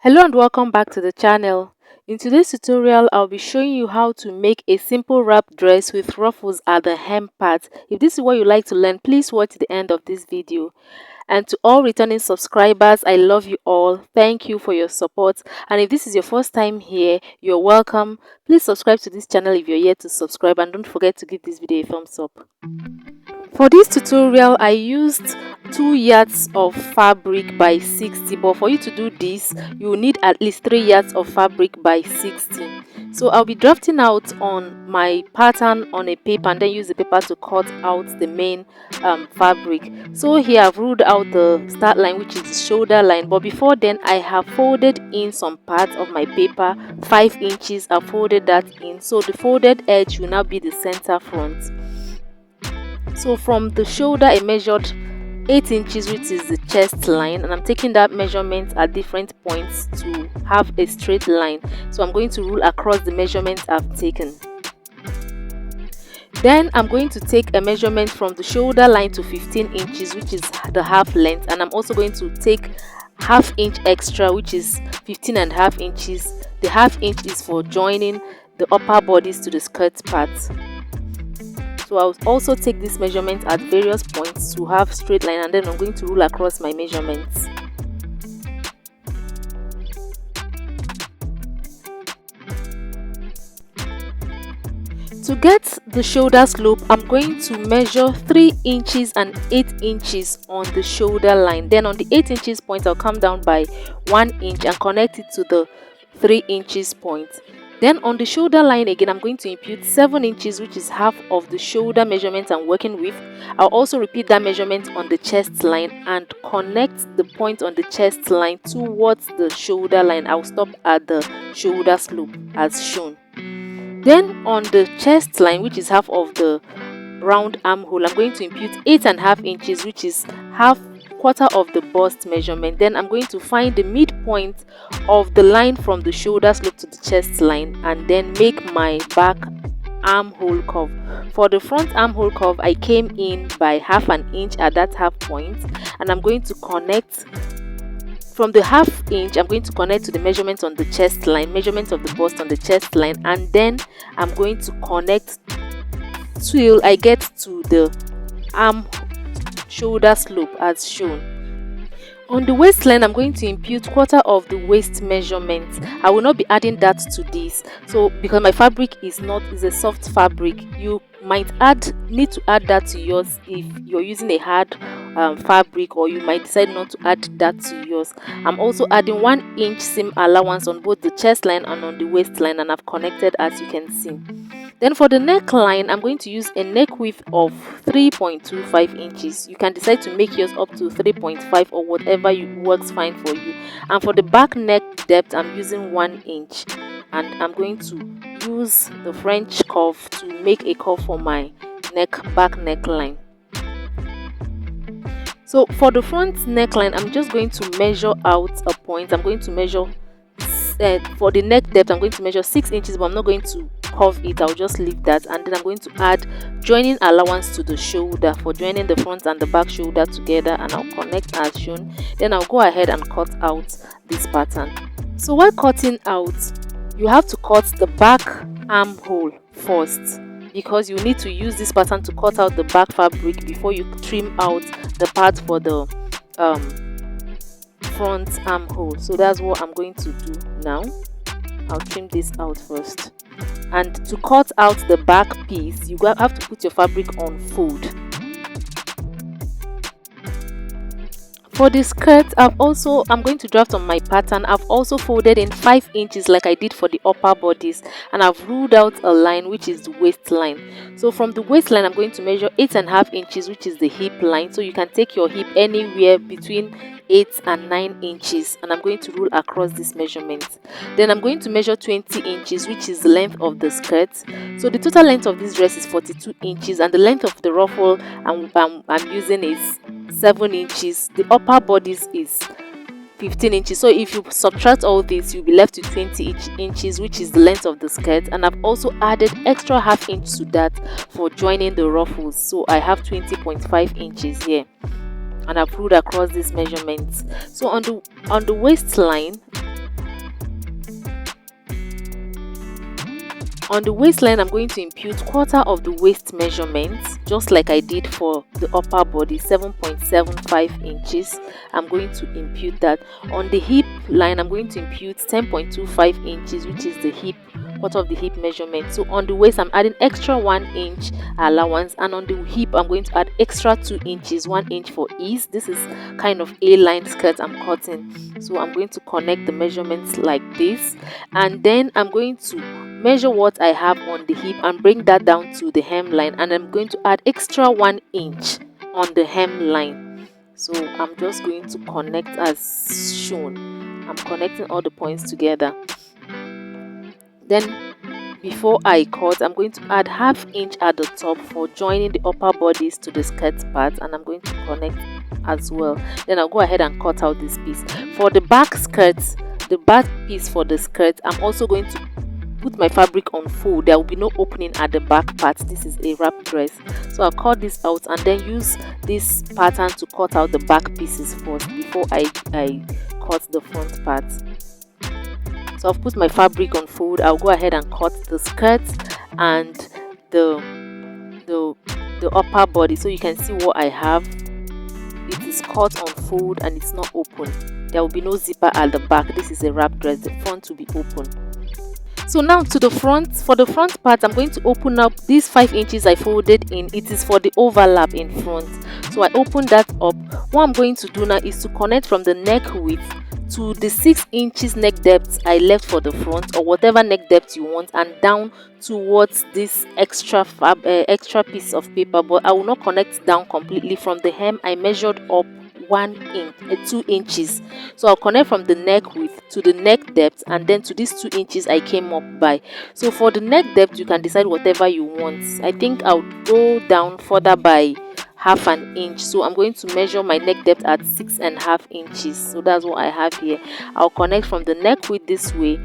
Hello and welcome back to the channel. In today's tutorial, I'll be showing you how to make a simple wrap dress with ruffles at the hem part. If this is what you like to learn, please watch the end of this video. And to all returning subscribers, I love you all. Thank you for your support. And if this is your first time here, you're welcome. Please subscribe to this channel if you're yet to subscribe, and don't forget to give this video a thumbs up. For this tutorial, I used 2 yards of fabric by 60, but for you to do this, you will need at least 3 yards of fabric by 60. So I'll be drafting out on my pattern on a paper and then use the paper to cut out the main fabric. So here I've ruled out the start line, which is the shoulder line, but before then I have folded in some parts of my paper 5 inches. I've folded that in, so the folded edge will now be the center front. So from the shoulder I measured 8 inches, which is the chest line, and I'm taking that measurement at different points to have a straight line. So I'm going to rule across the measurements I've taken. Then I'm going to take a measurement from the shoulder line to 15 inches, which is the half length, and I'm also going to take ½ inch extra, which is 15.5 inches. The ½ inch is for joining the upper bodice to the skirt part. So I'll also take this measurement at various points to have straight line, and then I'm going to rule across my measurements. To get the shoulder slope, I'm going to measure 3 inches and 8 inches on the shoulder line. Then on the 8 inches point, I'll come down by 1 inch and connect it to the 3 inches point. Then on the shoulder line again, I'm going to impute 7 inches, which is half of the shoulder measurement I'm working with. I'll also repeat that measurement on the chest line and connect the point on the chest line towards the shoulder line. I'll stop at the shoulder slope as shown. Then on the chest line, which is half of the round armhole, I'm going to impute 8.5 inches, which is quarter of the bust measurement. Then I'm going to find the midpoint of the line from the shoulder slope to the chest line and then make my back armhole curve. For the front armhole curve, I came in by ½ inch at that half point, and I'm going to connect from the ½ inch. I'm going to connect to the measurement on the chest line, measurement of the bust on the chest line, and then I'm going to connect till I get to the arm shoulder slope as shown. On the waistline, I'm going to impute quarter of the waist measurement. I will not be adding that to this, so because my fabric is a soft fabric, you might need to add that to yours if you're using a hard fabric, or you might decide not to add that to yours. I'm also adding 1 inch seam allowance on both the chest line and on the waistline, and I've connected as you can see. Then for the neckline, I'm going to use a neck width of 3.25 inches. You can decide to make yours up to 3.5 or whatever works fine for you. And for the back neck depth, I'm using 1 inch. And I'm going to use the French curve to make a curve for my back neckline. So for the front neckline, I'm just going to measure out a point. I'm going to measure for the neck depth, I'm going to measure 6 inches, but I'm not going to curve it. I'll just leave that, and then I'm going to add joining allowance to the shoulder for joining the front and the back shoulder together, and I'll connect as shown. Then I'll go ahead and cut out this pattern. So while cutting out, you have to cut the back armhole first, because you need to use this pattern to cut out the back fabric before you trim out the part for the front armhole. So that's what I'm going to do now. I'll trim this out first, and to cut out the back piece, you have to put your fabric on fold. For the skirt, I'm going to draft on my pattern. I've also folded in 5 inches like I did for the upper bodice, and I've ruled out a line, which is the waistline. So from the waistline, I'm going to measure 8.5 inches, which is the hip line. So you can take your hip anywhere between 8 and 9 inches, and I'm going to rule across this measurement. Then I'm going to measure 20 inches, which is the length of the skirt. So the total length of this dress is 42 inches, and the length of the ruffle I'm using is 7 inches. The upper bodice is 15 inches. So if you subtract all this, you'll be left with 20 inches, which is the length of the skirt. And I've also added extra ½ inch to that for joining the ruffles. So I have 20.5 inches here, and I've ruled across these measurements. So on the waistline, On the waistline, I'm going to impute quarter of the waist measurement, just like I did for the upper body, 7.75 inches. I'm going to impute that. On the hip line, I'm going to impute 10.25 inches, which is the hip, quarter of the hip measurement. So on the waist, I'm adding extra 1 inch allowance, and on the hip, I'm going to add extra 2 inches, 1 inch for ease. This is kind of A-line skirt I'm cutting, so I'm going to connect the measurements like this, and then I'm going to measure what I have on the hip and bring that down to the hemline, and I'm going to add extra 1 inch on the hemline. So I'm just going to connect as shown. I'm connecting all the points together. Then before I cut, I'm going to add ½ inch at the top for joining the upper bodies to the skirt part, and I'm going to connect as well. Then I'll go ahead and cut out this piece. For the back skirt, the back piece for the skirt, I'm also going to put my fabric on fold. There will be no opening at the back part. This is a wrap dress, so I'll cut this out and then use this pattern to cut out the back pieces first before I cut the front part. So I've put my fabric on fold. I'll go ahead and cut the skirt and the upper body, so you can see what I have. It is cut on fold and it's not open. There will be no zipper at the back. This is a wrap dress. The front will be open. So now to the front. For the front part, I'm going to open up these 5 inches I folded in. It is for the overlap in front, so I open that up. What I'm going to do now is to connect from the neck width to the 6 inches neck depth I left for the front, or whatever neck depth you want, and down towards this extra piece of paper. But I will not connect down completely. From the hem, I measured up 2 inches, so I'll connect from the neck width to the neck depth, and then to these 2 inches I came up by. So for the neck depth, you can decide whatever you want. I think I'll go down further by ½ an inch, so I'm going to measure my neck depth at 6.5 inches. So that's what I have here. I'll connect from the neck width this way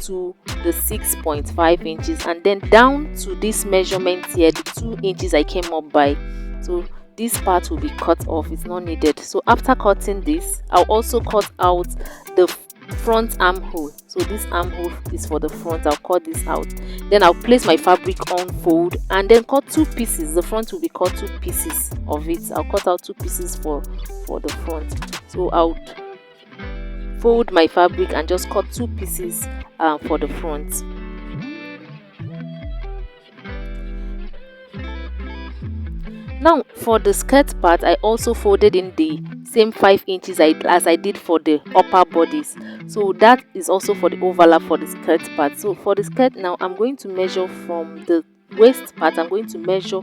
to the 6.5 inches, and then down to this measurement here, the 2 inches I came up by. So this part will be cut off, it's not needed. So after cutting this, I'll also cut out the front armhole. So this armhole is for the front. I'll cut this out. Then I'll place my fabric on fold and then cut 2 pieces. The front will be cut 2 pieces of it. I'll cut out 2 pieces for the front. So I'll fold my fabric and just cut 2 pieces for the front. Now for the skirt part, I also folded in the same 5 inches as I did for the upper bodies. So that is also for the overlap for the skirt part. So for the skirt now, I'm going to measure from the waist part. I'm going to measure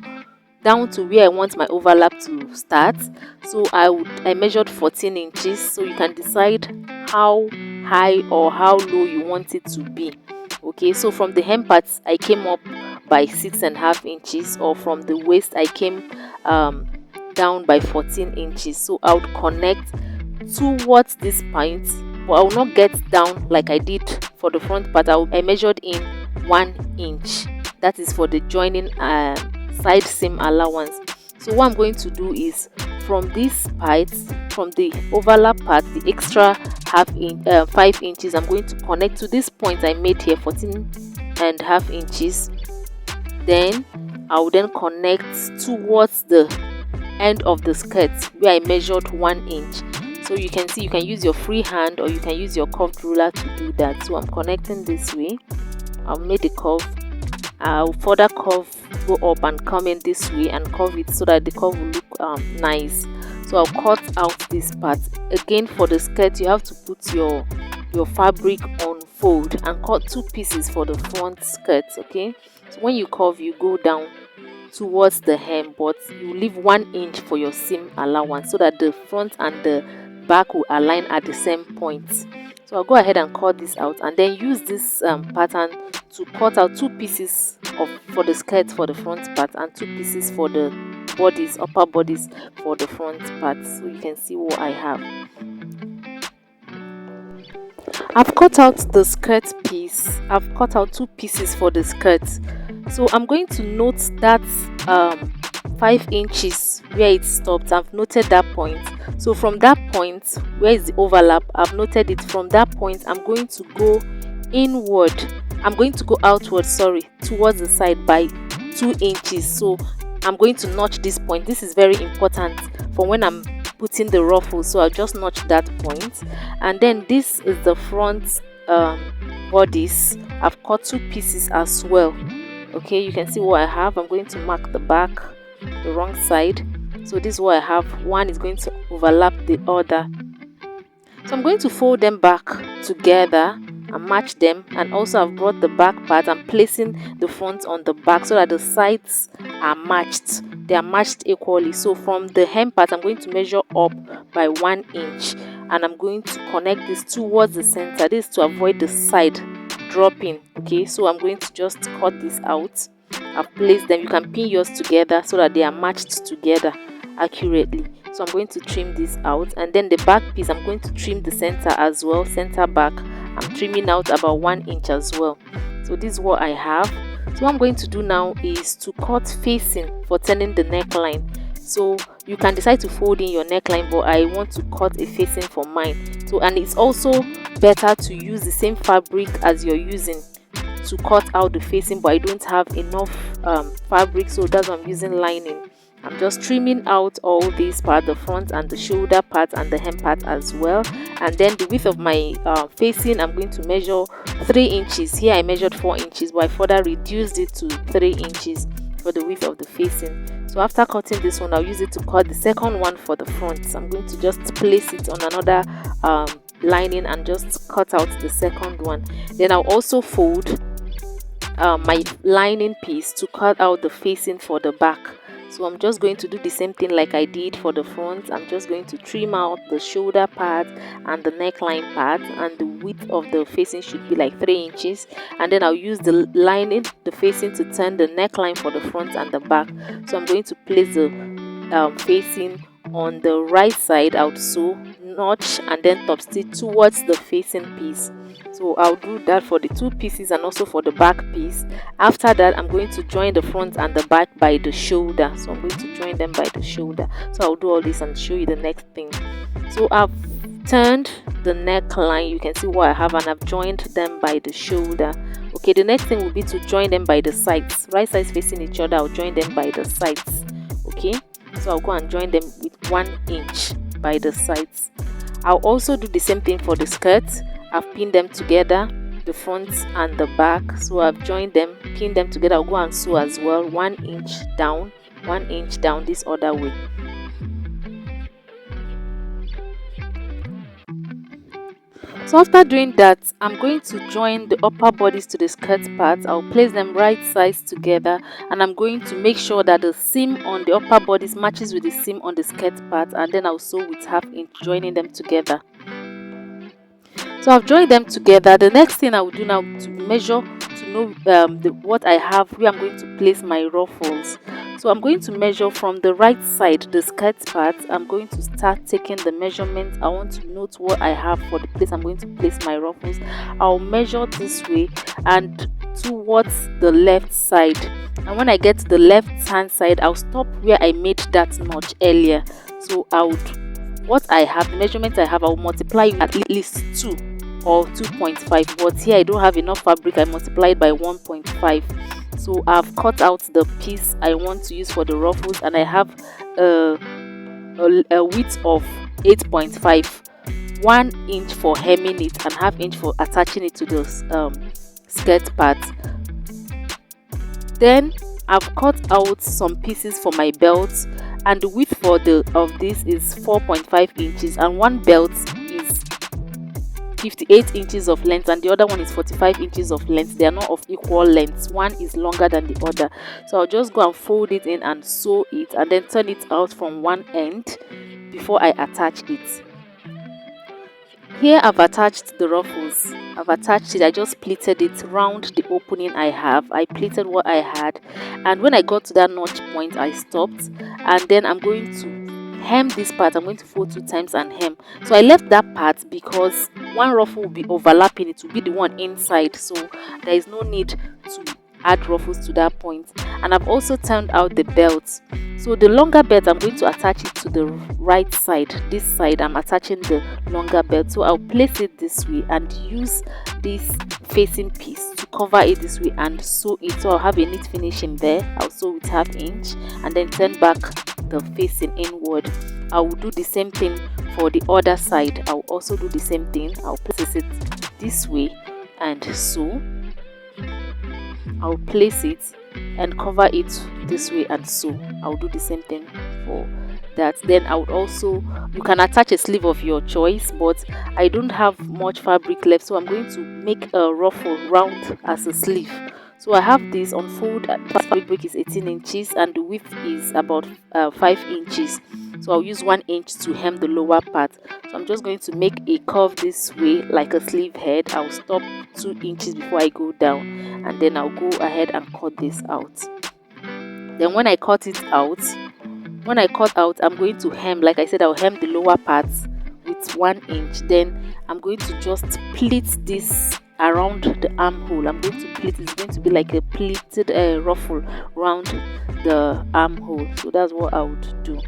down to where I want my overlap to start. So I measured 14 inches. So you can decide how high or how low you want it to be. Okay, so from the hem parts, I came up by 6.5 inches, or from the waist I came down by 14 inches. So I would connect towards this point, but I will not get down like I did for the front part. I measured in 1 inch. That is for the joining side seam allowance. So what I'm going to do is, from this part, from the overlap part, the extra 5 inches, I'm going to connect to this point I made here, 14.5 inches. Then I will then connect towards the end of the skirt where I measured 1 inch. So you can see, you can use your free hand or you can use your curved ruler to do that. So I'm connecting this way. I'll make the curve. I'll further curve, go up and come in this way and curve it so that the curve will look nice. So I'll cut out this part. Again, for the skirt, you have to put your fabric on fold and cut 2 pieces for the front skirt. Okay, so when you curve, you go down towards the hem, but you leave 1 inch for your seam allowance so that the front and the back will align at the same point. So I'll go ahead and cut this out and then use this pattern to cut out 2 pieces for the skirt for the front part and 2 pieces for the bodies, upper bodies for the front part. So you can see what I have. I've cut out the skirt piece. I've cut out 2 pieces for the skirt. So I'm going to note that 5 inches where it stopped. I've noted that point. So from that point, where is the overlap, I've noted it. From that point, I'm going to go inward I'm going to go outwards, sorry, towards the side by 2 inches. So I'm going to notch this point. This is very important for when I'm putting the ruffles, so I'll just notch that point. And then this is the front bodice. I've cut 2 pieces as well. Okay, you can see what I have. I'm going to mark the back, the wrong side. So this is what I have. One is going to overlap the other. So I'm going to fold them back together and match them. And also I've brought the back part and placing the front on the back so that the sides are matched. They are matched equally. So from the hem part, I'm going to measure up by 1 inch, and I'm going to connect this towards the center. This is to avoid the side dropping. Okay, so I'm going to just cut this out. I've placed them. You can pin yours together so that they are matched together accurately. So I'm going to trim this out, and then the back piece, I'm going to trim the center as well, center back. I'm trimming out about 1 inch as well. So this is what I have. So what I'm going to do now is to cut facing for turning the neckline. So you can decide to fold in your neckline, but I want to cut a facing for mine. So, and it's also better to use the same fabric as you're using to cut out the facing, but I don't have enough fabric, so that's why I'm using lining. I'm just trimming out all these parts, the front and the shoulder part and the hem part as well. And then the width of my facing, I'm going to measure 3 inches. Here I measured 4 inches, but I further reduced it to 3 inches for the width of the facing. So after cutting this one, I'll use it to cut the second one for the front. So I'm going to just place it on another lining and just cut out the second one. Then I'll also fold my lining piece to cut out the facing for the back. So I'm just going to do the same thing like I did for the front. I'm just going to trim out the shoulder part and the neckline part, and the width of the facing should be like 3 inches. And then I'll use the lining, the facing, to turn the neckline for the front and the back. So I'm going to place the facing on the right side. I'll sew, notch, and then top stitch towards the facing piece. So I'll do that for the 2 pieces and also for the back piece. After that, I'm going to join the front and the back by the shoulder. So I'm going to join them by the shoulder. So I'll do all this and show you the next thing. So I've turned the neckline. You can see what I have, and I've joined them by the shoulder. Okay, the next thing will be to join them by the sides. Right sides facing each other, I'll join them by the sides. Okay, so I'll go and join them with 1 inch by the sides. I'll also do the same thing for the skirt. I've pinned them together, the front and the back. So I've joined them, pinned them together. I'll go and sew as well, 1 inch down, 1 inch down this other way. So after doing that, I'm going to join the upper bodice to the skirt part. I'll place them right sides together, and I'm going to make sure that the seam on the upper bodice matches with the seam on the skirt part, and then I'll sew with 1/2 inch, joining them together. So I've joined them together. The next thing I will do now to measure, to know what I have, where I'm going to place my ruffles. So I'm going to measure from the right side, the skirt part. I'm going to start taking the measurement. I want to note what I have for the place I'm going to place my ruffles. I'll measure this way and towards the left side. And when I get to the left hand side, I'll stop where I made that notch earlier. So I would, what I have, the measurement I have, I'll multiply at least 2 or 2.5, but here I don't have enough fabric. I multiplied by 1.5. So I've cut out the piece I want to use for the ruffles, and I have a width of 8.5, 1 inch for hemming it and 1/2 inch for attaching it to the skirt part. Then I've cut out some pieces for my belts, and the width for of this is 4.5 inches, and one belt is 58 inches of length and the other one is 45 inches of length. They are not of equal lengths. One is longer than the other. So I'll just go and fold it in and sew it, and then turn it out from one end before I attach it. Here I've attached the ruffles. I've attached it. I just pleated it round the opening I have. I pleated what I had, and when I got to that notch point, I stopped, and then I'm going to hem this part. I'm going to fold 2 times and hem. So I left that part because one ruffle will be overlapping. It will be the one inside, so there is no need to add ruffles to that point. And I've also turned out the belt. So the longer belt, I'm going to attach it to the right side. This side, I'm attaching the longer belt. So I'll place it this way and use this facing piece to cover it this way and sew it. So I'll have a neat finishing there. I'll sew with 1/2 inch and then turn back the facing inward. I will do the same thing for the other side. I'll also do the same thing. I'll place it this way and sew. I'll place it and cover it this way and sew. I'll do the same thing for that. Then I would also, you can attach a sleeve of your choice, but I don't have much fabric left, so I'm going to make a ruffle round as a sleeve. So I have this unfold. Fabric is 18 inches and the width is about 5 inches. So I'll use 1 inch to hem the lower part. So I'm just going to make a curve this way like a sleeve head. I'll stop 2 inches before I go down, and then I'll go ahead and cut this out. Then when I cut out, I'm going to hem, like I said, I'll hem the lower parts with 1 inch. Then I'm going to just pleat this around the armhole. I'm going to pleat, it's going to be like a pleated ruffle around the armhole. So that's what I would do.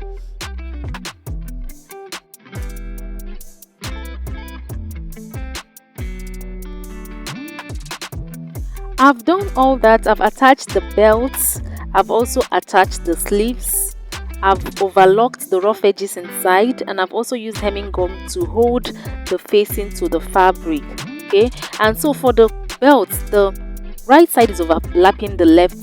I've done all that. I've attached the belts. I've also attached the sleeves. I've overlocked the rough edges inside, and I've also used hemming gum to hold the facing to the fabric. Okay, and so for the belt, the right side is overlapping the left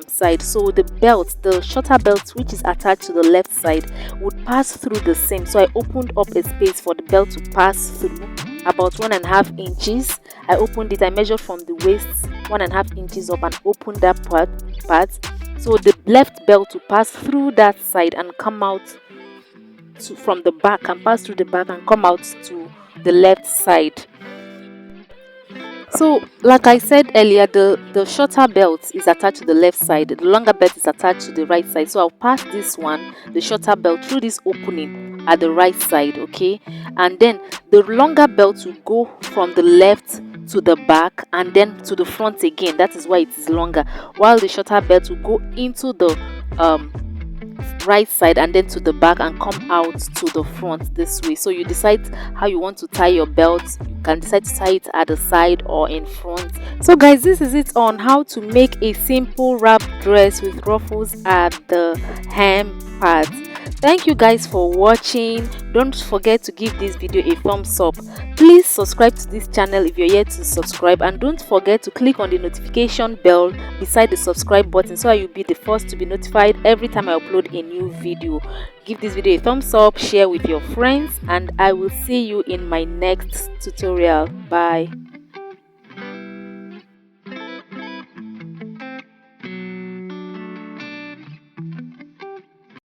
side. So the belt, the shorter belt which is attached to the left side, would pass through the seam. So I opened up a space for the belt to pass through, about 1.5 inches. I opened it. I measured from the waist 1.5 inches up and opened that part. So the left belt to pass through that side and come out from the back, and pass through the back and come out to the left side. So like I said earlier, the shorter belt is attached to the left side, the longer belt is attached to the right side. So I'll pass this one, the shorter belt, through this opening at the right side. Okay, and then the longer belt will go from the left to the back and then to the front again. That is why it is longer, while the shorter belt will go into the right side and then to the back and come out to the front this way. So you decide how you want to tie your belt. You can decide to tie it at the side or in front. So guys, this is it on how to make a simple wrap dress with ruffles at the hem part. Thank you guys for watching. Don't forget to give this video a thumbs up. Please subscribe to this channel if you're yet to subscribe, and don't forget to click on the notification bell beside the subscribe button so you'll be the first to be notified every time I upload a new video. Give this video a thumbs up, share with your friends, and I will see you in my next tutorial. Bye.